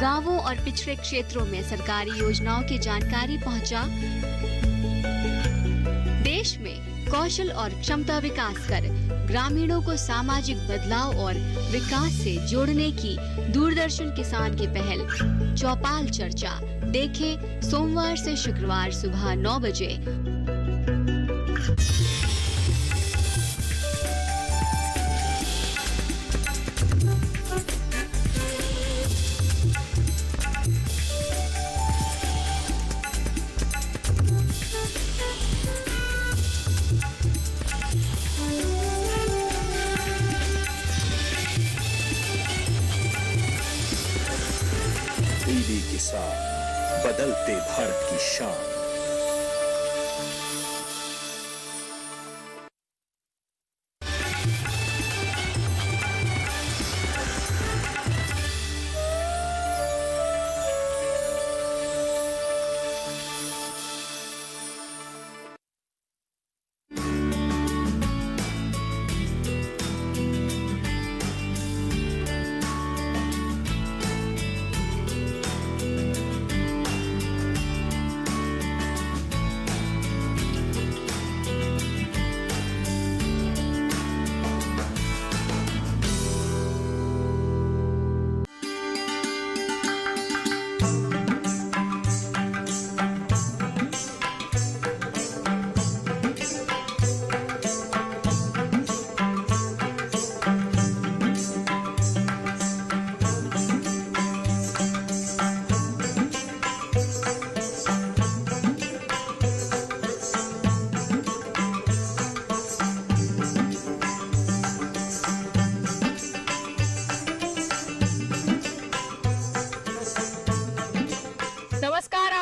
गांवों और पिछड़े क्षेत्रों में सरकारी योजनाओं की जानकारी पहुंचा। देश में कौशल और क्षमता विकास कर ग्रामीणों को सामाजिक बदलाव और विकास से जोड़ने की दूरदर्शन किसान की पहल चौपाल चर्चा देखें सोमवार से शुक्रवार सुबह 9 बजे। टीवी किसान, बदलते भारत की शान।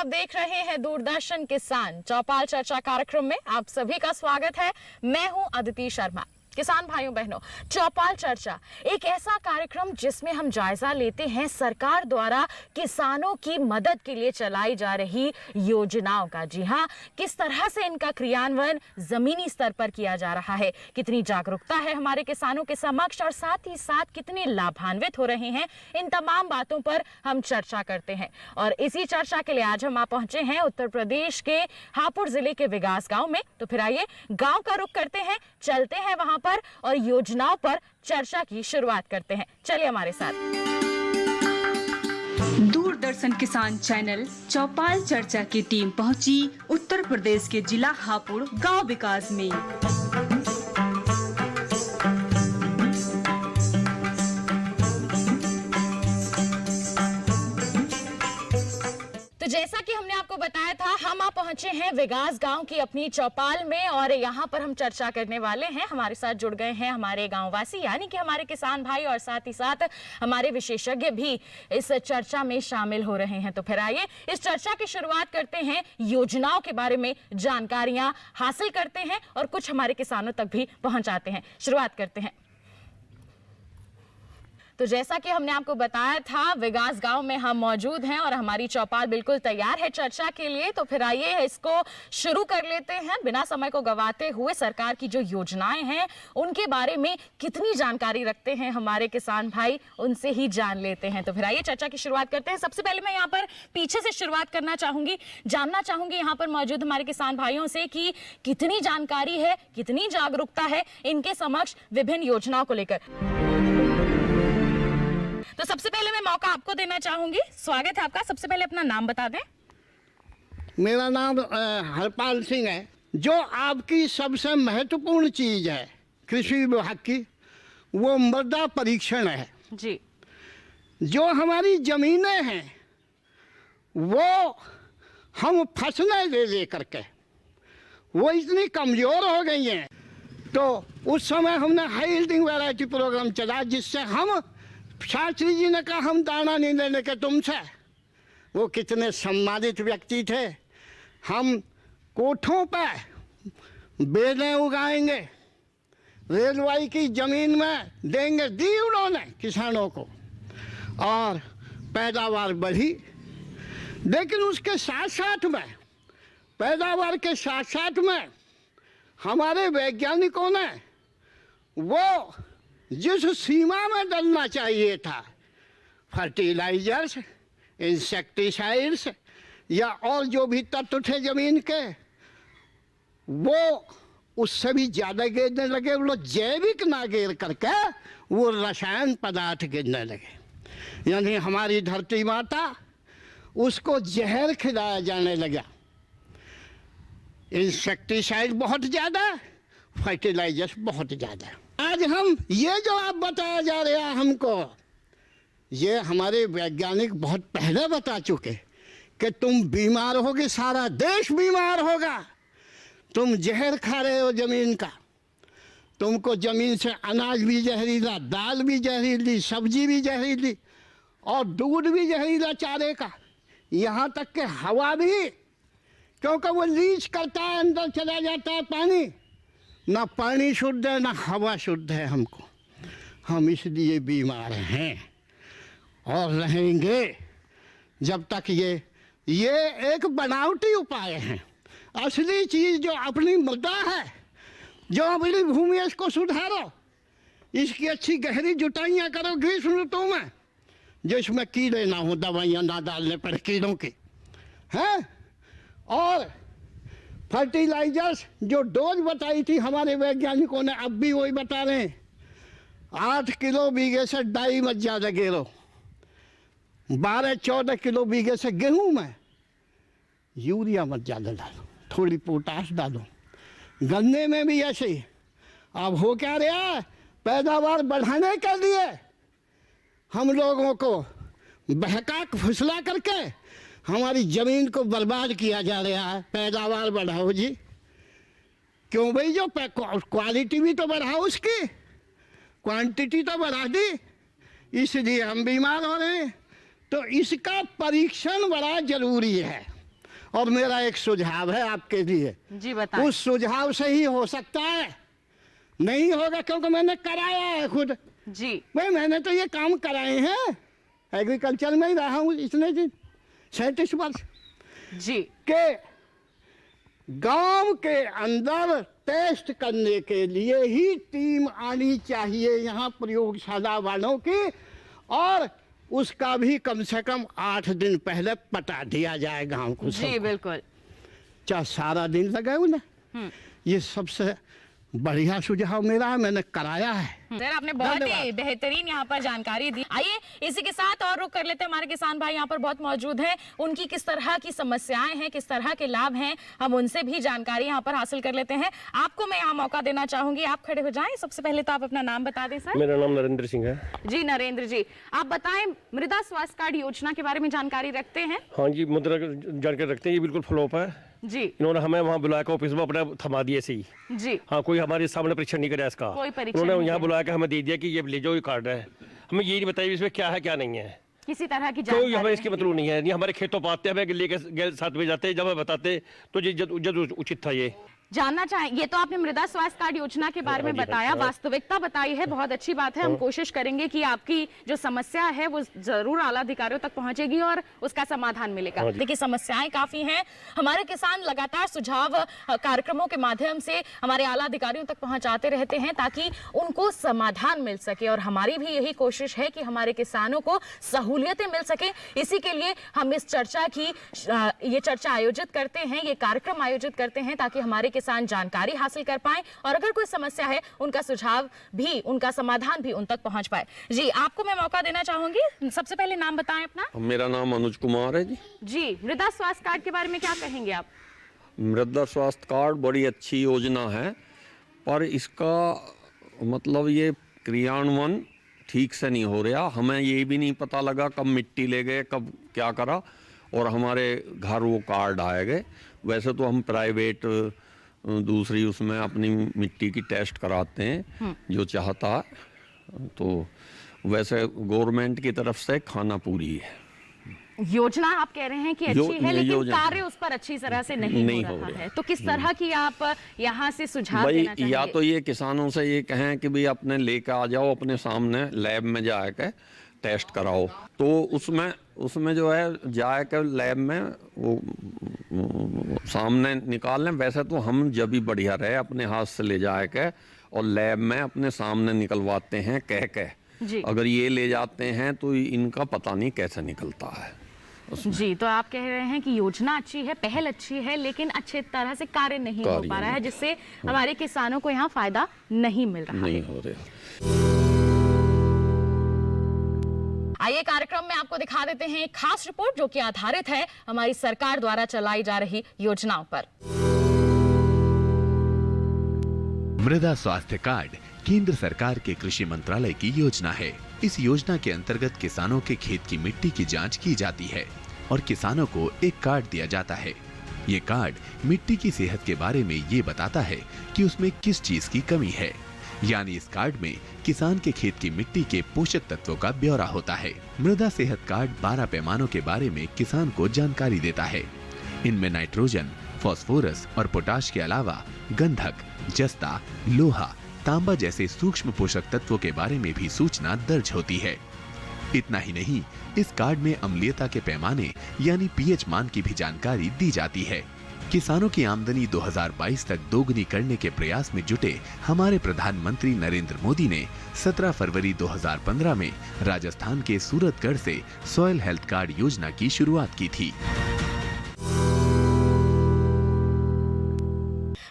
देख रहे हैं दूरदर्शन किसान चौपाल चर्चा कार्यक्रम में आप सभी का स्वागत है। मैं हूं अदिति शर्मा। किसान भाइयों बहनों, चौपाल चर्चा एक ऐसा कार्यक्रम जिसमें हम जायजा लेते हैं सरकार द्वारा किसानों की मदद के लिए चलाई जा रही योजनाओं का। जी हां, किस तरह से इनका क्रियान्वयन जमीनी स्तर पर किया जा रहा है, कितनी जागरूकता है हमारे किसानों के समक्ष और साथ ही साथ कितने लाभान्वित हो रहे हैं, इन तमाम बातों पर हम चर्चा करते हैं। और इसी चर्चा के लिए आज हम पहुंचे हैं उत्तर प्रदेश के हापुड़ जिले के विकास गांव में। तो फिर आइए गांव का रुख करते हैं, चलते हैं वहां पर और योजनाओं पर चर्चा की शुरुआत करते हैं। चलिए हमारे साथ। दूरदर्शन किसान चैनल चौपाल चर्चा की टीम पहुंची उत्तर प्रदेश के जिला हापुड़ गांव विकास में। तो जैसा कि हमने आपको बताया था, हम पहुंचे हैं विकास गांव की अपनी चौपाल में और यहाँ पर हम चर्चा करने वाले हैं। हमारे साथ जुड़ गए हैं हमारे गांववासी यानी कि हमारे किसान भाई और साथ ही साथ हमारे विशेषज्ञ भी इस चर्चा में शामिल हो रहे हैं। तो फिर आइए इस चर्चा की शुरुआत करते हैं, योजनाओं के बारे में जानकारियां हासिल करते हैं और कुछ हमारे किसानों तक भी पहुंचाते हैं। शुरुआत करते हैं। तो जैसा कि हमने आपको बताया था, विकास गांव में हम मौजूद हैं और हमारी चौपाल बिल्कुल तैयार है चर्चा के लिए। तो फिर आइए इसको शुरू कर लेते हैं बिना समय को गंवाते हुए। सरकार की जो योजनाएं हैं उनके बारे में कितनी जानकारी रखते हैं हमारे किसान भाई, उनसे ही जान लेते हैं। तो फिर आइए चर्चा की शुरुआत करते हैं। सबसे पहले मैं यहाँ पर पीछे से शुरुआत करना चाहूंगी, जानना चाहूंगी यहाँ पर मौजूद हमारे किसान भाइयों से कि कितनी जानकारी है, कितनी जागरूकता है इनके समक्ष विभिन्न योजनाओं को लेकर। तो सबसे पहले मैं मौका आपको देना चाहूंगी, स्वागत है आपका। सबसे पहले अपना नाम बता दें। मेरा नाम हरपाल सिंह है। जो आपकी सबसे महत्वपूर्ण चीज है कृषि विभाग की, वो मृदा परीक्षण है जी। जो हमारी जमीनें हैं वो हम फसलें ले करके वो इतनी कमजोर हो गई हैं, तो उस समय हमने हाई यील्डिंग वैरायटी प्रोग्राम चला, जिससे हम शास्त्री जी ने कहा हम दाना नहीं लेने के तुमसे। वो कितने सम्मानित व्यक्ति थे। हम कोठों पर बेलें उगाएंगे, रेलवाई की जमीन में देंगे, दी उन्होंने किसानों को और पैदावार बढ़ी। लेकिन उसके साथ साथ में, पैदावार के साथ साथ में हमारे वैज्ञानिकों ने वो जिस सीमा में डलना चाहिए था, फर्टिलाइजर्स, इंसेक्टिसाइड्स या और जो भी तत्व थे जमीन के, वो उससे भी ज़्यादा गिरने लगे। वो जैविक ना गिर करके वो रसायन पदार्थ गिरने लगे, यानी हमारी धरती माता उसको जहर खिलाया जाने लगा। इंसेक्टिसाइड बहुत ज़्यादा, फर्टिलाइजर्स बहुत ज़्यादा। आज हम ये जो आप बताया जा रहा है हमको, ये हमारे वैज्ञानिक बहुत पहले बता चुके कि तुम बीमार होगे, सारा देश बीमार होगा। तुम जहर खा रहे हो ज़मीन का, तुमको ज़मीन से अनाज भी जहरीला, दाल भी जहरीली, सब्जी भी जहरीली और दूध भी जहरीला चारे का, यहाँ तक कि हवा भी, क्योंकि वो लीच करता है, अंदर चला जाता है पानी। ना पानी शुद्ध है ना हवा शुद्ध है हमको, हम इसलिए बीमार हैं और रहेंगे जब तक ये एक बनावटी उपाय हैं। असली चीज़ जो अपनी मृदा है, जो अपनी भूमि है, इसको सुधारो, इसकी अच्छी गहरी जुताइयाँ करो ग्रीष्म ऋतु में, जिसमें कीड़े ना हो, दवाइयाँ ना डालने पड़े कीड़ों की, हैं। और फर्टिलाइजर्स जो डोज बताई थी हमारे वैज्ञानिकों ने, अब भी वही बता रहे हैं। 8 किलो बीघे से डाई मत ज़्यादा गिरो, 12-14 किलो बीघे से गेहूँ में यूरिया मत ज़्यादा डालो, थोड़ी पोटाश डालो। गन्ने में भी ऐसे ही। अब हो क्या रहा है, पैदावार बढ़ाने के लिए हम लोगों को बहका फुसला करके हमारी ज़मीन को बर्बाद किया जा रहा है। पैदावार बढ़ाओ जी, क्यों भाई, जो क्वालिटी भी तो बढ़ाओ, उसकी क्वांटिटी तो बढ़ा दी, इसलिए हम बीमार हो रहे हैं। तो इसका परीक्षण बड़ा जरूरी है और मेरा एक सुझाव है आपके लिए। जी बताएं। उस सुझाव से ही हो सकता है, नहीं होगा क्योंकि मैंने कराया है खुद। जी भाई मैंने तो ये काम कराए हैं, एग्रीकल्चर में ही रहा हूँ इतने दिन, 37 वर्ष जी के। गांव के अंदर टेस्ट करने के लिए ही टीम आनी चाहिए यहाँ प्रयोगशाला वालों की, और उसका भी कम से कम 8 दिन पहले पता दिया जाए गांव को। जी बिल्कुल, चाहे सारा दिन लगे उन्हें। ये सबसे बढ़िया सुझाव मेरा है, मैंने कराया है। सर आपने बहुत ही बेहतरीन यहाँ पर जानकारी दी। आइए इसी के साथ और रुक कर लेते हैं, हमारे किसान भाई यहाँ पर बहुत मौजूद हैं, उनकी किस तरह की समस्याएं हैं, किस तरह के लाभ हैं, हम उनसे भी जानकारी यहाँ पर हासिल कर लेते हैं। आपको मैं यहाँ मौका देना चाहूंगी, आप खड़े हो जाएं। सबसे पहले तो आप अपना नाम बता दें सर। मेरा नाम नरेंद्र सिंह है। जी नरेंद्र जी, आप बताएं मृदा स्वास्थ्य कार्ड योजना के बारे में जानकारी रखते हैं? हाँ जी, मुद्रा जानकारी रखते हैं, ये बिल्कुल फ्लॉप है जी। इन्होंने हमें वहाँ बुलाया के ऑफिस में अपना थमा दिया ऐसे ही। जी हाँ, कोई हमारे सामने परीक्षण नहीं कराया इसका, कोई परीक्षण उन्होंने नहीं यहाँ किया। बुलाया के हमें दे दिया कि ये ले जाओ, ये कार्ड है। हमें ये नहीं बताया इसमें क्या है क्या नहीं है, किसी तरह की कोई हमें जानकारी इसकी मतलब नहीं है। नहीं हमारे खेतों पाते हमें लेके साथ में जाते, जब हमें बताते तो जब उचित था। ये जानना चाहें, ये तो आपने मृदा स्वास्थ्य कार्ड योजना के बारे में बताया, वास्तविकता बताई है, बहुत अच्छी बात है। हम कोशिश करेंगे कि आपकी जो समस्या है वो जरूर आला अधिकारियों तक पहुंचेगी और उसका समाधान मिलेगा। देखिए समस्याएं काफी हैं, हमारे किसान लगातार सुझाव कार्यक्रमों के माध्यम से हमारे आला अधिकारियों तक पहुंचाते रहते हैं ताकि उनको समाधान मिल सके, और हमारी भी यही कोशिश है कि हमारे किसानों को सहूलियतें मिल सके। इसी के लिए हम इस चर्चा की ये चर्चा आयोजित करते हैं, ये कार्यक्रम आयोजित करते हैं ताकि हमारे किसान जानकारी हासिल कर पाएं और अगर कोई समस्या है उनका सुझाव भी, उनका समाधान भी उन तक पहुंच पाए। जी आपको मैं मौका देना चाहूंगी, सबसे पहले नाम बताएं अपना। मेरा नाम अनुज कुमार है जी। जी मृदा स्वास्थ्य कार्ड के बारे में क्या कहेंगे आप? मृदा स्वास्थ्य कार्ड बड़ी अच्छी योजना है, पर इसका मतलब ये क्रियान्वयन ठीक से नहीं हो रहा। हमें ये भी नहीं पता लगा कब मिट्टी ले गए, कब क्या करा, और हमारे घर वो कार्ड आए गए। वैसे तो हम प्राइवेट दूसरी उसमें अपनी मिट्टी की टेस्ट कराते हैं जो चाहता है, तो वैसे गवर्नमेंट की तरफ से खाना पूरी है। योजना आप कह रहे हैं कि अच्छी है, लेकिन कार्य उस पर अच्छी तरह से नहीं हो रहा है, तो किस तरह की आप यहाँ से सुझाव देना चाहेंगे? या तो ये किसानों से ये कहें कि भाई अपने लेकर आ जाओ, अपने सामने लैब में जाकर टेस्ट कराओ, तो उसमें जो है जाकर लैब में वो सामने निकाल लें। वैसे तो हम जब भी बढ़िया रहे अपने हाथ से ले जाकर और लैब में अपने सामने निकलवाते हैं कह के, अगर ये ले जाते हैं तो इनका पता नहीं कैसे निकलता है। उसमें। जी, तो आप कह रहे हैं कि योजना अच्छी है, पहल अच्छी है, लेकिन अच्छे तरह से कार्य नहीं हो पा रहा है, जिससे हमारे किसानों को यहाँ फायदा नहीं मिल रहा नहीं है। हो रहा। आइए कार्यक्रम में आपको दिखा देते हैं एक खास रिपोर्ट जो कि आधारित है हमारी सरकार द्वारा चलाई जा रही योजनाओं पर। मृदा स्वास्थ्य कार्ड केंद्र सरकार के कृषि मंत्रालय की योजना है। इस योजना के अंतर्गत किसानों के खेत की मिट्टी की जांच की जाती है और किसानों को एक कार्ड दिया जाता है। ये कार्ड मिट्टी की सेहत के बारे में ये बताता है कि उसमें किस चीज की कमी है। यानी इस कार्ड में किसान के खेत की मिट्टी के पोषक तत्वों का ब्यौरा होता है। मृदा सेहत कार्ड 12 पैमानों के बारे में किसान को जानकारी देता है। इनमें नाइट्रोजन, फास्फोरस और पोटाश के अलावा गंधक, जस्ता, लोहा, तांबा जैसे सूक्ष्म पोषक तत्वों के बारे में भी सूचना दर्ज होती है। इतना ही नहीं, इस कार्ड में अम्लीयता के पैमाने यानी पीएच मान की भी जानकारी दी जाती है। किसानों की आमदनी 2022 तक दोगुनी करने के प्रयास में जुटे हमारे प्रधानमंत्री नरेंद्र मोदी ने 17 फरवरी 2015 में राजस्थान के सूरतगढ़ से सॉइल हेल्थ कार्ड योजना की शुरुआत की थी।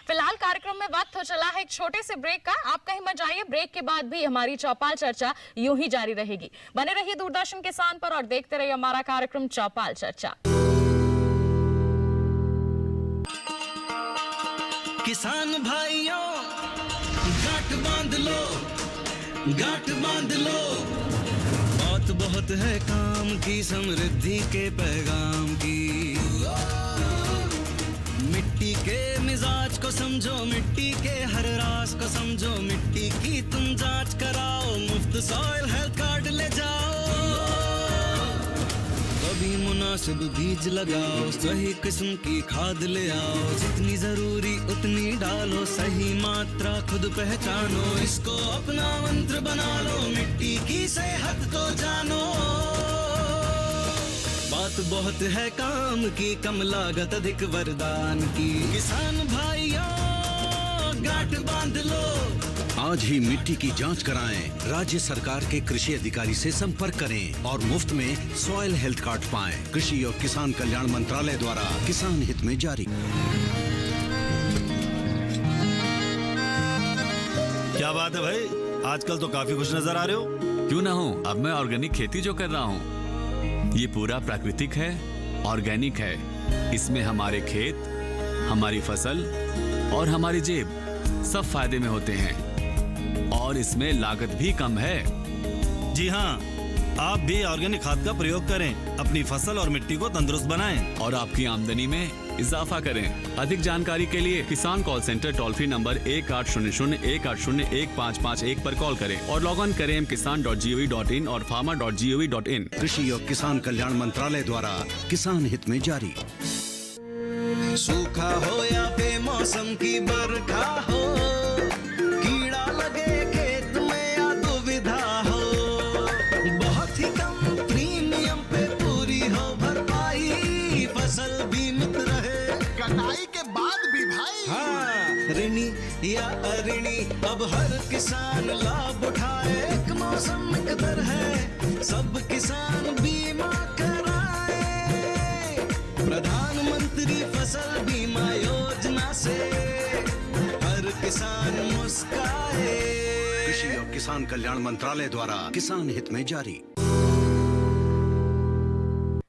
फिलहाल कार्यक्रम में वक्त हो चला है एक छोटे से ब्रेक का। आप कहीं मत जाइए, ब्रेक के बाद भी हमारी चौपाल चर्चा यूं ही जारी रहेगी। बने रहिए दूरदर्शन किसान पर और देखते रहिए हमारा कार्यक्रम चौपाल चर्चा। किसान भाइयों गांठ बांध लो, गांठ बांध लो, बात बहुत है काम की, समृद्धि के पैगाम की। मिट्टी के मिजाज को समझो, मिट्टी के हर राज को समझो, मिट्टी की तुम जांच कराओ, मुफ्त सॉइल हेल्थ कार्ड ले जाओ। कभी मुनासिब बीज लगाओ, सही किस्म की खाद ले आओ, जितनी जरूरी उतनी डालो, सही मात्रा खुद पहचानो, इसको अपना मंत्र बना लो, मिट्टी की सेहत को जानो। बात बहुत है काम की, कम लागत अधिक वरदान की। किसान भाइयों गांठ बांध लो, आज ही मिट्टी की जांच कराएं, राज्य सरकार के कृषि अधिकारी से संपर्क करें और मुफ्त में सॉइल हेल्थ कार्ड पाएं। कृषि और किसान कल्याण मंत्रालय द्वारा किसान हित में जारी। क्या बात है भाई, आजकल तो काफी खुश नजर आ रहे हो। क्यों ना हो, अब मैं ऑर्गेनिक खेती जो कर रहा हूँ ये पूरा प्राकृतिक है, ऑर्गेनिक है। इसमें हमारे खेत, हमारी फसल और हमारी जेब सब फायदे में होते हैं और इसमें लागत भी कम है। जी हाँ, आप भी ऑर्गेनिक खाद का प्रयोग करें, अपनी फसल और मिट्टी को तंदुरुस्त बनाएं और आपकी आमदनी में इजाफा करें। अधिक जानकारी के लिए किसान call centre toll free number 1800-180-1551 पर कॉल करें और लॉग ऑन करें kisan.gov.in और farmer.gov.in। कृषि और किसान कल्याण मंत्रालय द्वारा किसान हित में जारी। सूखा हो या बेमौसम की बरखा हो, कीड़ा लगे खेत में या दुविधा हो, बहुत ही कम प्रीमियम पे पूरी हो भरपाई, फसल बीमित रहे कटाई के बाद भी भाई। हाँ, ऋणी या अऋणी अब हर किसान लाभ उठाए, एक मौसम एक दर है, सब किसान बीमा कराए, प्रधानमंत्री फसल बीमा योजना से हर किसान मुस्काए। कृषि और किसान कल्याण मंत्रालय द्वारा किसान हित में जारी।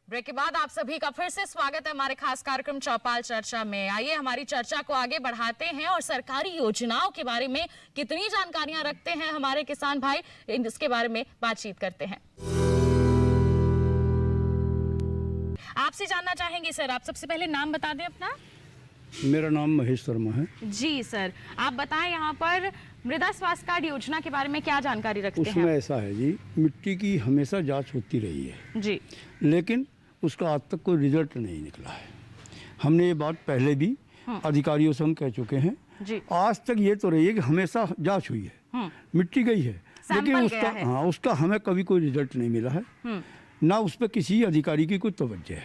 ब्रेक के बाद आप सभी का फिर से स्वागत है हमारे खास कार्यक्रम चौपाल चर्चा में। आइए हमारी चर्चा को आगे बढ़ाते हैं और सरकारी योजनाओं के बारे में कितनी जानकारियां रखते हैं हमारे किसान भाई, इसके बारे में बातचीत करते हैं। आपसे जानना चाहेंगे सर, आप सबसे पहले नाम बता दें अपना। मेरा नाम महेश शर्मा है। जी सर, आप बताएं यहाँ पर मृदा स्वास्थ्य कार्ड योजना के बारे में क्या जानकारी रखते हैं? उसमें ऐसा है जी, मिट्टी की हमेशा जांच होती रही है जी, लेकिन उसका आज तक कोई रिजल्ट नहीं निकला है। हमने ये बात पहले भी अधिकारियों से हम कह चुके हैं जी। आज तक ये तो रही है कि हमेशा जांच हुई है, मिट्टी गई है, लेकिन उसका हमें कभी कोई रिजल्ट नहीं मिला है, ना उस पर किसी अधिकारी की कोई तवज्जो है।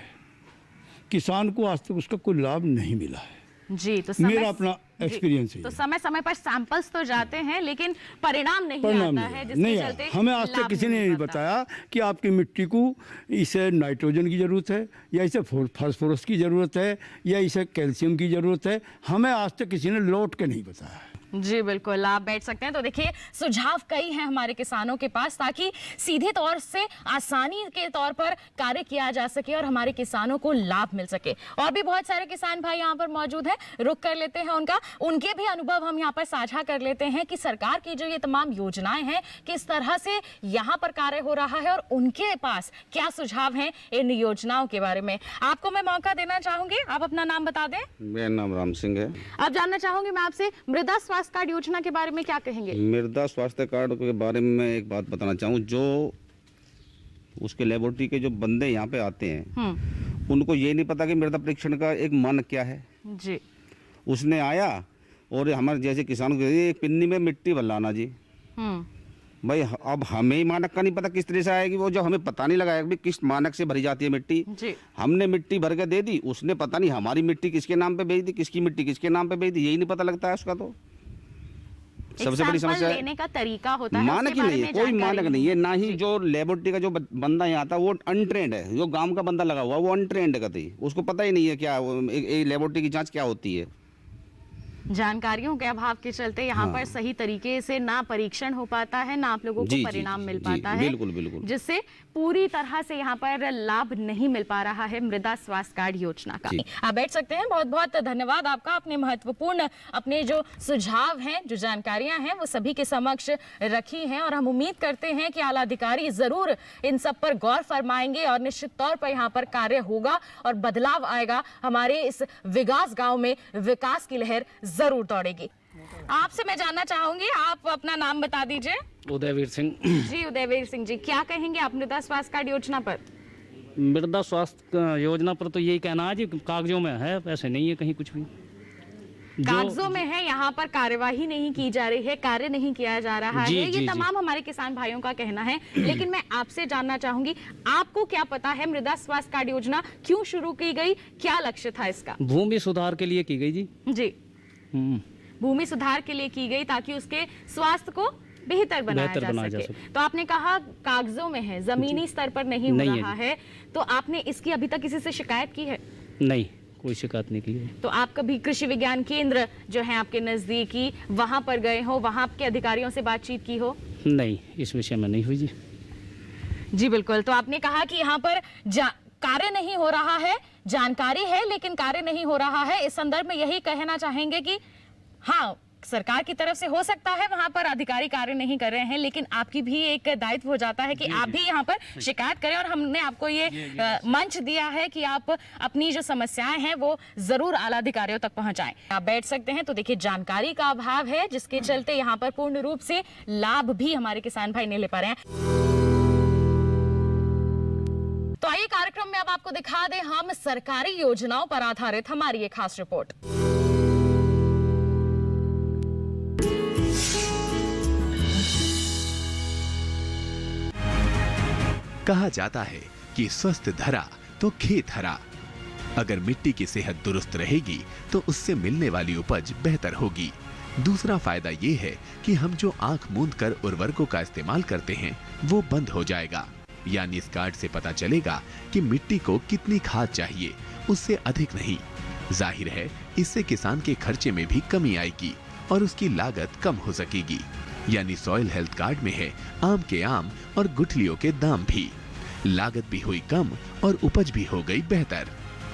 किसान को आज तक उसका कोई लाभ नहीं मिला है जी। तो मेरा अपना एक्सपीरियंस है। तो समय समय पर सैंपल्स तो जाते हैं लेकिन परिणाम नहीं परिणाम आता नहीं है, आया। जिसके नहीं चलते आया। हमें आज तक लाभ किसी ने मिल नहीं पाता। बताया कि आपकी मिट्टी को इसे नाइट्रोजन की ज़रूरत है या इसे फास्फोरस की ज़रूरत है या इसे कैल्शियम की ज़रूरत है। हमें आज तक किसी ने लौट के नहीं बताया। जी बिल्कुल, आप बैठ सकते हैं। तो देखिए सुझाव कई हैं हमारे किसानों के पास ताकि सीधे तौर से आसानी के तौर पर कार्य किया जा सके और हमारे किसानों को लाभ मिल सके। और भी बहुत सारे किसान भाई यहाँ पर मौजूद हैं, रुक कर लेते हैं उनके भी अनुभव हम यहाँ पर साझा कर लेते हैं कि सरकार की जो ये तमाम योजनाएं हैं किस तरह से यहाँ पर कार्य हो रहा है और उनके पास क्या सुझाव हैं इन योजनाओं के बारे में। आपको मैं मौका देना चाहूंगी, आप अपना नाम बता दें। मेरा नाम राम सिंह है। अब जानना चाहूंगी मैं आपसे मृदा स्वास्थ्य कार्ड योजना के बारे में क्या कहेंगे। मृदा स्वास्थ्य कार्ड के बारे में मैं एक बात बताना चाहूँ, जो उसके लेबोरेटरी के जो बंदे यहाँ पे आते हैं उनको ये नहीं पता कि मृदा परीक्षण का एक मानक क्या है जी। उसने आया और हमारे जैसे किसानों को एक पिन्नी में मिट्टी भर लाना जी। भाई अब हमें ही मानक का नहीं पता किस तरह से आएगी, वो जो हमें पता नहीं लगाया कि किस मानक से भरी जाती है मिट्टी जी। हमने मिट्टी भर के दे दी, उसने पता नहीं हमारी मिट्टी किसके नाम पे भेज दी, किसकी मिट्टी किसके नाम पे भेज दी, यही नहीं पता लगता है उसका। तो सबसे बड़ी समस्या लेने का तरीका होता है, मानक उसके ही बारे नहीं में है, कोई जानकारी मानक नहीं है। ना ही जो लेबोरेटरी का जो बंदा यहाँ आता है वो अनट्रेंड है, जो गांव का बंदा लगा हुआ वो अनट्रेंड है कतई, उसको पता ही नहीं है क्या लेबोरेटरी की जांच क्या होती है। जानकारियों के अभाव के चलते यहाँ पर सही तरीके से ना परीक्षण हो पाता है, ना आप लोगों को परिणाम मिल पाता है, बिल्कुल बिल्कुल, जिससे पूरी तरह से यहाँ पर लाभ नहीं मिल पा रहा है मृदा स्वास्थ्य कार्ड योजना का। आप बैठ सकते हैं। बहुत बहुत धन्यवाद आपका, अपने महत्वपूर्ण अपने जो सुझाव हैं, जो जानकारियां हैं वो सभी के समक्ष रखी हैं और हम उम्मीद करते हैं कि आला अधिकारी जरूर इन सब पर गौर फरमाएंगे और निश्चित तौर पर यहाँ पर कार्य होगा और बदलाव आएगा। हमारे इस विकास गांव में विकास की लहर जरूर दौड़ेगी। आपसे मैं जानना चाहूंगी, आप अपना नाम बता दीजिए। उदयवीर सिंह जी उदयवीर सिंह जी, क्या कहेंगे आप मृदा स्वास्थ्य कार्ड योजना पर? मृदा स्वास्थ्य योजना पर तो यही कहना है जी, कागजों में है, ऐसे नहीं है कहीं कुछ भी। कागजों में है, यहाँ पर कार्यवाही नहीं की जा रही है, कार्य नहीं किया जा रहा है, ये तमाम हमारे किसान भाइयों का कहना है। लेकिन मैं आपसे जानना चाहूंगी, आपको क्या पता है मृदा स्वास्थ्य कार्ड योजना क्यों शुरू की गई, क्या लक्ष्य था इसका? भूमि सुधार के लिए की गई जी। जी, भूमि सुधार के लिए की गई ताकि उसके स्वास्थ्य को बेहतर बनाया जा सके। तो आपने कहा कागजों में है, जमीनी स्तर पर नहीं हो रहा है, तो आपने इसकी अभी तक किसी से शिकायत की है? नहीं, कोई शिकायत नहीं की है। तो आप कभी कृषि विज्ञान केंद्र जो है आपके नजदीकी, वहां पर गए हो, वहां के अधिकारियों से बातचीत की हो? नहीं, इस विषय में नहीं हुई जी। जी बिल्कुल। तो आपने कहा कि यहाँ पर कार्य नहीं हो रहा है, जानकारी है लेकिन कार्य नहीं हो रहा है। इस संदर्भ में यही कहना चाहेंगे कि हाँ, सरकार की तरफ से हो सकता है वहां पर अधिकारी कार्य नहीं कर रहे हैं, लेकिन आपकी भी एक दायित्व हो जाता है कि आप भी यहाँ पर शिकायत करें और हमने आपको ये मंच दिया है कि आप अपनी जो समस्याएं हैं वो जरूर आला अधिकारियों तक पहुंचाएं। आप बैठ सकते हैं। तो देखिए जानकारी का अभाव है जिसके चलते यहाँ पर पूर्ण रूप से लाभ भी हमारे किसान भाई नहीं ले पा रहे हैं। तो आइए कार्यक्रम में अब आपको दिखा दें हम सरकारी योजनाओं पर आधारित हमारी एक खास रिपोर्ट। कहा जाता है कि स्वस्थ धरा तो खेत हरा। अगर मिट्टी की सेहत दुरुस्त रहेगी तो उससे मिलने वाली उपज बेहतर होगी। दूसरा फायदा ये है कि हम जो आंख मूंद कर उर्वरकों का इस्तेमाल करते हैं वो बंद हो जाएगा। यानी इस कार्ड से पता चलेगा कि मिट्टी को कितनी खाद चाहिए, उससे अधिक नहीं। जाहिर है इससे किसान के खर्चे में भी कमी आएगी और उसकी लागत कम हो सकेगी। यानी सॉइल हेल्थ कार्ड में है आम के आम और गुठलियों के दाम भी। लागत भी हुई कम और उपज भी हो गई बेहतर।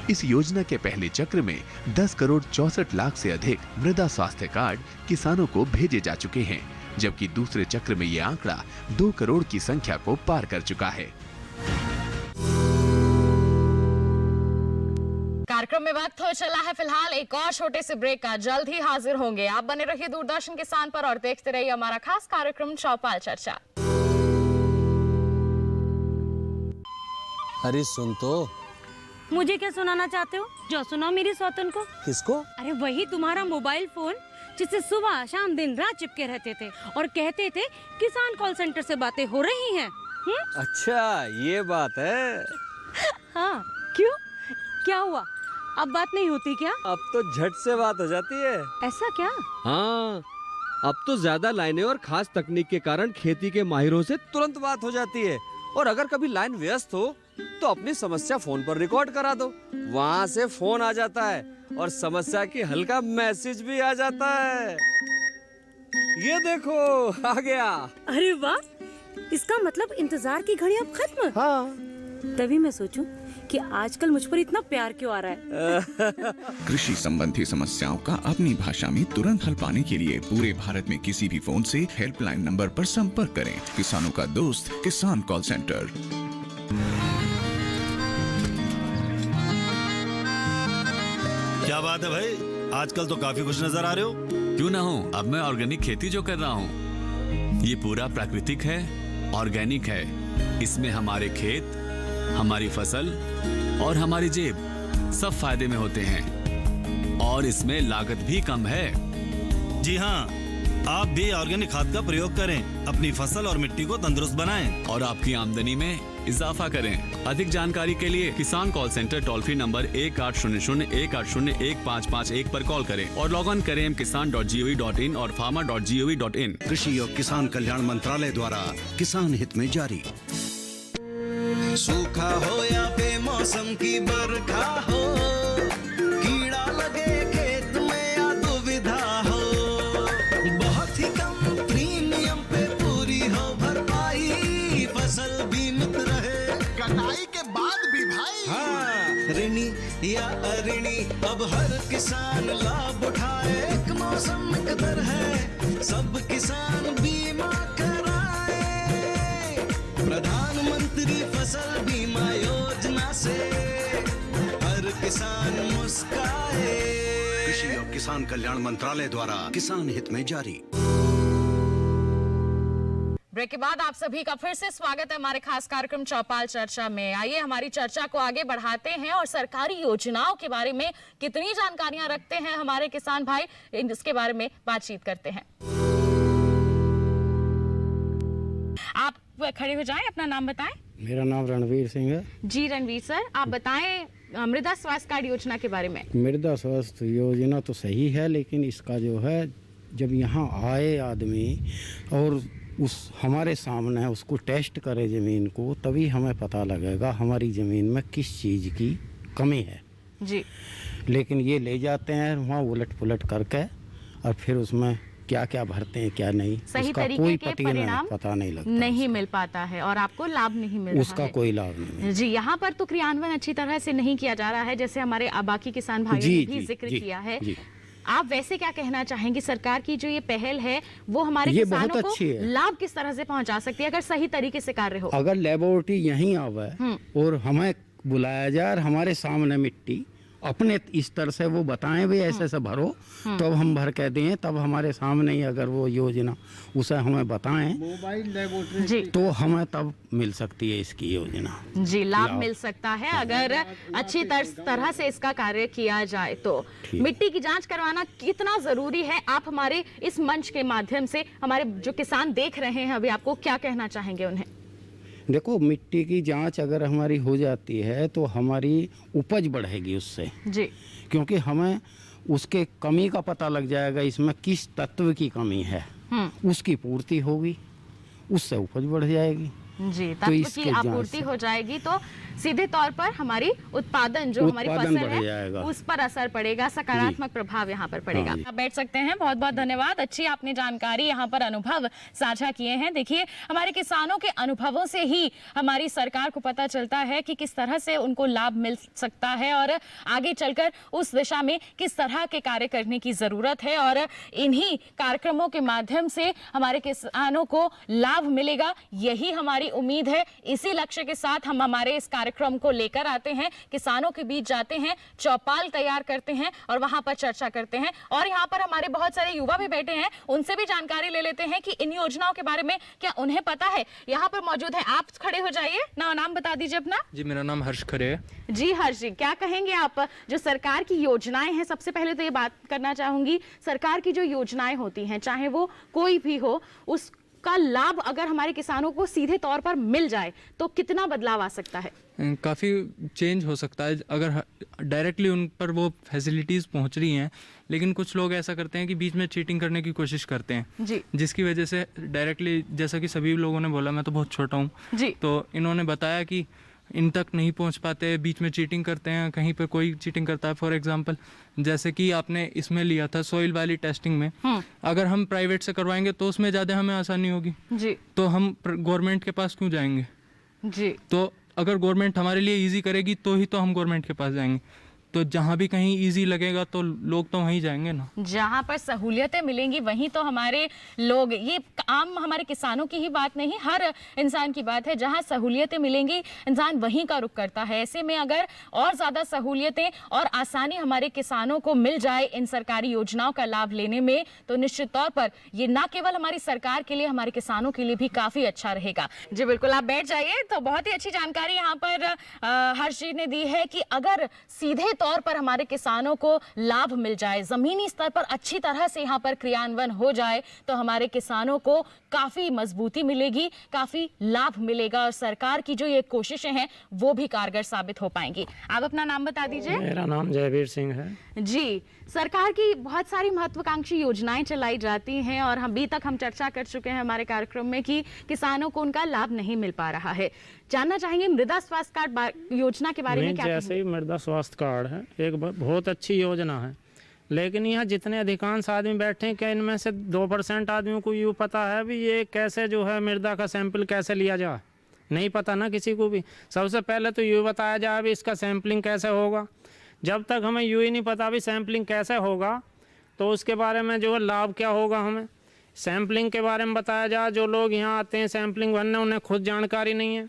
इस योजना के पहले चक्र में 10 करोड़ 64 लाख से अधिक मृदा स्वास्थ्य कार्ड किसानों को भेजे जा चुके हैं, जबकि दूसरे चक्र में ये आंकड़ा 2 करोड़ की संख्या को पार कर चुका है। कार्यक्रम में वक्त हो चला है फिलहाल एक और छोटे से ब्रेक का, जल्द ही हाजिर होंगे। आप बने रहिए दूरदर्शन किसान पर और देखते रहिए हमारा खास कार्यक्रम चौपाल चर्चा। अरे सुन तो। मुझे क्या सुनाना चाहते हो? जो सुनाओ मेरी सौतन को। किसको? अरे वही तुम्हारा मोबाइल फोन जिससे सुबह शाम दिन रात चिपके रहते थे और कहते थे किसान कॉल सेंटर से बातें हो रही हैं। अच्छा ये बात है। हाँ, क्यों, क्या हुआ? अब बात नहीं होती क्या? अब तो झट से बात हो जाती है। ऐसा क्या? हाँ, अब तो ज्यादा लाइनें और खास तकनीक के कारण खेती के माहिरों से तुरंत बात हो जाती है। और अगर कभी लाइन व्यस्त हो तो अपनी समस्या फोन पर रिकॉर्ड करा दो, वहाँ से फोन आ जाता है और समस्या की हल का मैसेज भी आ जाता है। ये देखो आ गया। अरे वाह, इसका मतलब इंतजार की घड़ी अब खत्म। हाँ। तभी मैं सोचूं कि आजकल मुझ पर इतना प्यार क्यों आ रहा है। कृषि संबंधी समस्याओं का अपनी भाषा में तुरंत हल पाने के लिए पूरे भारत में किसी भी फोन से हेल्पलाइन नंबर पर संपर्क करें। किसानों का दोस्त किसान कॉल सेंटर। क्या बात है भाई, आजकल तो काफी खुश नजर आ रहे हो। क्यों ना हूँ, अब मैं ऑर्गेनिक खेती जो कर रहा हूँ ये पूरा प्राकृतिक है, ऑर्गेनिक है। इसमें हमारे खेत, हमारी फसल और हमारी जेब सब फायदे में होते हैं और इसमें लागत भी कम है। जी हाँ, आप भी ऑर्गेनिक खाद का प्रयोग करें, अपनी फसल और मिट्टी को तंदुरुस्त बनाएं और आपकी आमदनी में इजाफा करें। अधिक जानकारी के लिए किसान call centre toll free number 1800-180-1551 पर कॉल करें और लॉग ऑन करें kisan.gov.in और farmer.gov.in। कृषि और किसान कल्याण मंत्रालय द्वारा किसान हित में जारी। सूखा हो या बेमौसम की बरखा हो, कीड़ा लगे खेत में या दुविधा हो, बहुत ही कम प्रीमियम पे पूरी हो भरपाई, फसल बीमित रहे कटाई के बाद भी भाई। हाँ, ऋणी या अऋणी अब हर किसान लाभ उठाए। एक मौसम एक दर है, सब किसान बीमा कराए। प्रधानमंत्री फसल बीमा योजना से हर किसान मुस्काए। कृषि और किसान कल्याण मंत्रालय द्वारा किसान हित में जारी। ब्रेक के बाद आप सभी का फिर से स्वागत है हमारे खास कार्यक्रम चौपाल चर्चा में। आइए हमारी चर्चा को आगे बढ़ाते हैं और सरकारी योजनाओं के बारे में कितनी जानकारियां रखते हैं हमारे किसान भाई, इसके बारे में बातचीत करते हैं। आप खड़े हो जाएं, अपना नाम बताएं। मेरा नाम रणवीर सिंह है। जी रणवीर सर, आप बताएं मृदा स्वास्थ्य कार्ड योजना के बारे में। मृदा स्वास्थ्य योजना तो सही है, लेकिन इसका जो है जब यहाँ आए आदमी और उस हमारे सामने उसको टेस्ट करे ज़मीन को, तभी हमें पता लगेगा हमारी ज़मीन में किस चीज़ की कमी है जी। लेकिन ये ले जाते हैं वहाँ उलट पुलट करके और फिर उसमें क्या क्या भरते हैं क्या नहीं, सही उसका तरीके कोई के परिणाम पता नहीं लगता, नहीं मिल पाता है और आपको लाभ नहीं मिल रहा है। उसका कोई लाभ नहीं जी। यहाँ पर तो क्रियान्वयन अच्छी तरह से नहीं किया जा रहा है, जैसे हमारे बाकी किसान भाइयों ने भी जिक्र किया है। आप वैसे क्या कहना चाहेंगे, सरकार की जो ये पहल है वो हमारे किसानों को लाभ किस तरह से पहुंचा सकती है अगर सही तरीके से कार्य हो? अगर लेबोरेटरी यहीं आवे और हमें बुलाया जाए और हमारे सामने मिट्टी अपने स्तर से वो बताएं भी ऐसे से भरो, तो अब हम भर के दें, तब हमारे सामने ही अगर वो योजना उसे हमें बताएं मोबाइल लेबोरेटरी तो हमें तब मिल सकती है इसकी योजना जी, लाभ मिल सकता है अगर अच्छी तरह से इसका कार्य किया जाए तो। मिट्टी की जांच करवाना कितना जरूरी है, आप हमारे इस मंच के माध्यम से हमारे जो किसान देख रहे हैं अभी, आपको क्या कहना चाहेंगे उन्हें? देखो, मिट्टी की जांच अगर हमारी हो जाती है तो हमारी उपज बढ़ेगी उससे जी, क्योंकि हमें उसके कमी का पता लग जाएगा, इसमें किस तत्व की कमी है, उसकी पूर्ति होगी, उससे उपज बढ़ जाएगी जी, तत्व की आपूर्ति हो जाएगी तो सीधे तौर पर हमारी उत्पादन जो हमारी फसल है उस पर असर पड़ेगा, सकारात्मक प्रभाव यहाँ पर पड़ेगा। आप बैठ सकते हैं। बहुत बहुत धन्यवाद, अच्छी आपने जानकारी यहाँ पर अनुभव साझा किए हैं। देखिए, हमारे किसानों के अनुभवों से ही हमारी सरकार को पता चलता है कि किस तरह से उनको लाभ मिल सकता है और आगे चलकर उस दिशा में किस तरह के कार्य करने की जरूरत है और इन्हीं कार्यक्रमों के माध्यम से हमारे किसानों को लाभ मिलेगा, यही हमारी उम्मीद है। इसी लक्ष्य के साथ हम हमारे इस कार्यक्रम को लेकर आते हैं, किसानों के बीच जाते हैं, चौपाल तैयार करते हैं और वहां पर चर्चा करते हैं। और यहाँ पर हमारे बहुत सारे युवा भी बैठे हैं, उनसे भी जानकारी ले लेते हैं कि इन योजनाओं के बारे में क्या उन्हें पता है। यहाँ पर मौजूद है, आप खड़े हो जाइए, नाम बता दीजिए अपना। जी, मेरा नाम हर्ष खरे है। जी हर्ष जी, क्या कहेंगे आप, जो सरकार की योजनाएं हैं, सबसे पहले तो ये बात करना चाहूंगी, सरकार की जो योजनाएं होती हैं, चाहे वो कोई भी हो, उस का लाभ अगर हमारे किसानों को सीधे तौर पर मिल जाए तो कितना बदलाव आ सकता है? काफ़ी चेंज हो सकता है अगर डायरेक्टली उन पर वो फैसिलिटीज़ पहुंच रही हैं। लेकिन कुछ लोग ऐसा करते हैं कि बीच में चीटिंग करने की कोशिश करते हैं जी, जिसकी वजह से डायरेक्टली, जैसा कि सभी लोगों ने बोला, मैं तो बहुत छोटा हूँ जी, तो इन्होंने बताया कि इन तक नहीं पहुंच पाते, बीच में चीटिंग करते हैं, कहीं पर कोई चीटिंग करता है। फॉर एग्जांपल जैसे कि आपने इसमें लिया था सॉइल वाली टेस्टिंग में, अगर हम प्राइवेट से करवाएंगे तो उसमें ज़्यादा हमें आसानी होगी जी, तो हम गवर्नमेंट के पास क्यों जाएंगे? जी, तो अगर गवर्नमेंट हमारे लिए इजी करेगी तो ही तो हम गवर्नमेंट के पास जाएंगे। तो जहाँ भी कहीं इजी लगेगा तो लोग तो वहीं जाएंगे ना। जहाँ पर सहूलियतें मिलेंगी वहीं तो हमारे लोग, ये आम हमारे किसानों की ही बात नहीं, हर इंसान की बात है। जहाँ सहूलियतें मिलेंगी इंसान वहीं का रुख करता है। ऐसे में अगर और ज़्यादा सहूलियतें और आसानी हमारे किसानों को मिल जाए इन सरकारी योजनाओं का लाभ लेने में, तो निश्चित तौर पर ये ना केवल हमारी सरकार के लिए, हमारे किसानों के लिए भी काफ़ी अच्छा रहेगा। जी बिल्कुल, आप बैठ जाइए। तो बहुत ही अच्छी जानकारी यहाँ पर हर्ष जी ने दी है कि अगर सीधे तौर पर हमारे किसानों को लाभ मिल जाए, जमीनी स्तर पर अच्छी तरह से यहाँ पर क्रियान्वयन हो जाए, तो हमारे किसानों को काफी मजबूती मिलेगी, काफी लाभ मिलेगा और सरकार की जो ये कोशिशें हैं वो भी कारगर साबित हो पाएंगी। आप अपना नाम बता दीजिए। मेरा नाम जयवीर सिंह है। जी, सरकार की बहुत सारी महत्वाकांक्षी योजनाएं चलाई जाती हैं और अभी तक हम चर्चा कर चुके हैं हमारे कार्यक्रम में कि किसानों को उनका लाभ नहीं मिल पा रहा है। जानना चाहेंगे मृदा स्वास्थ्य कार्ड योजना के बारे में क्या? जैसे ही मृदा स्वास्थ्य कार्ड है एक बहुत अच्छी योजना है, लेकिन यहाँ जितने अधिकांश आदमी बैठे हैं, क्या इनमें से 2% आदमियों को यूँ पता है भी ये कैसे जो है मृदा का सैंपल कैसे लिया जाए? नहीं पता ना किसी को भी। सबसे पहले तो यूँ बताया जाए भी इसका सैंपलिंग कैसे होगा। जब तक हमें यूँ ही नहीं पता भी सैंपलिंग कैसे होगा तो उसके बारे में जो है लाभ क्या होगा। हमें सैंपलिंग के बारे में बताया जाए, जो लोग यहाँ आते हैं सैंपलिंग भरने उन्हें खुद जानकारी नहीं है,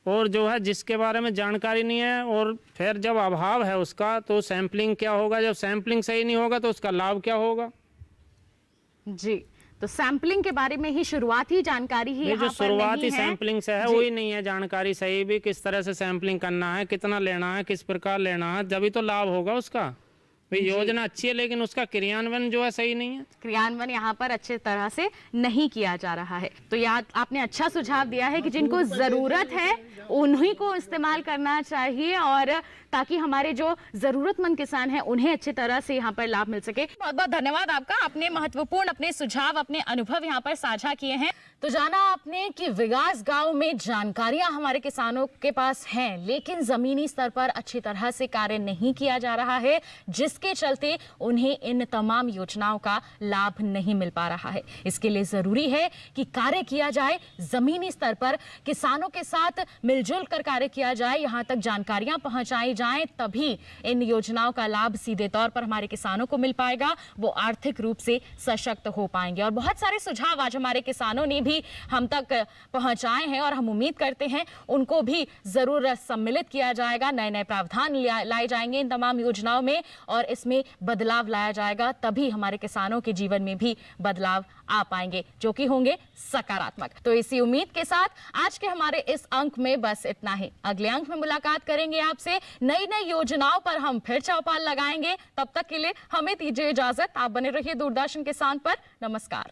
और जो है जिसके बारे में जानकारी नहीं है और फिर जब अभाव है उसका तो सैंपलिंग क्या होगा। जब सैंपलिंग सही नहीं होगा तो उसका लाभ क्या होगा। जी, तो सैंपलिंग के बारे में ही शुरुआती जानकारी ही जो शुरुआती सैंपलिंग से है वही नहीं है जानकारी सही भी, किस तरह से सैंपलिंग करना है, कितना लेना है, किस प्रकार लेना है, जब ही तो लाभ होगा उसका। योजना अच्छी है लेकिन उसका क्रियान्वयन जो है सही नहीं है। क्रियान्वयन यहाँ पर अच्छे तरह से नहीं किया जा रहा है। तो याद आपने अच्छा सुझाव दिया है कि जिनको जरूरत है उन्हीं को इस्तेमाल करना चाहिए और ताकि हमारे जो जरूरतमंद किसान हैं उन्हें अच्छी तरह से यहाँ पर लाभ मिल सके। बहुत बहुत धन्यवाद आपका, आपने महत्वपूर्ण अपने सुझाव, अपने अनुभव यहाँ पर साझा किए हैं। तो जाना आपने कि विकास गांव में जानकारियां हमारे किसानों के पास हैं, लेकिन जमीनी स्तर पर अच्छी तरह से कार्य नहीं किया जा रहा है, जिसके चलते उन्हें इन तमाम योजनाओं का लाभ नहीं मिल पा रहा है। इसके लिए जरूरी है कि कार्य किया जाए, जमीनी स्तर पर किसानों के साथ मिलजुल कर कार्य किया जाए, यहाँ तक जानकारियां पहुंचाई जाएं, तभी इन योजनाओं का लाभ सीधे तौर पर हमारे किसानों को मिल पाएगा, वो आर्थिक रूप से सशक्त हो पाएंगे। और बहुत सारे सुझाव आज हमारे किसानों ने भी हम तक पहुंचाए हैं और हम उम्मीद करते हैं उनको भी जरूर सम्मिलित किया जाएगा। नए नए प्रावधान लाए जाएंगे इन तमाम योजनाओं में और इसमें बदलाव लाया जाएगा, तभी हमारे किसानों के जीवन में भी बदलाव आ पाएंगे जो कि होंगे सकारात्मक। तो इसी उम्मीद के साथ आज के हमारे इस अंक में बस इतना ही। अगले अंक में मुलाकात करेंगे आपसे, नई नई योजनाओं पर हम फिर चौपाल लगाएंगे। तब तक के लिए हमें दीजिए इजाजत। आप बने रहिए दूरदर्शन किसान पर। नमस्कार।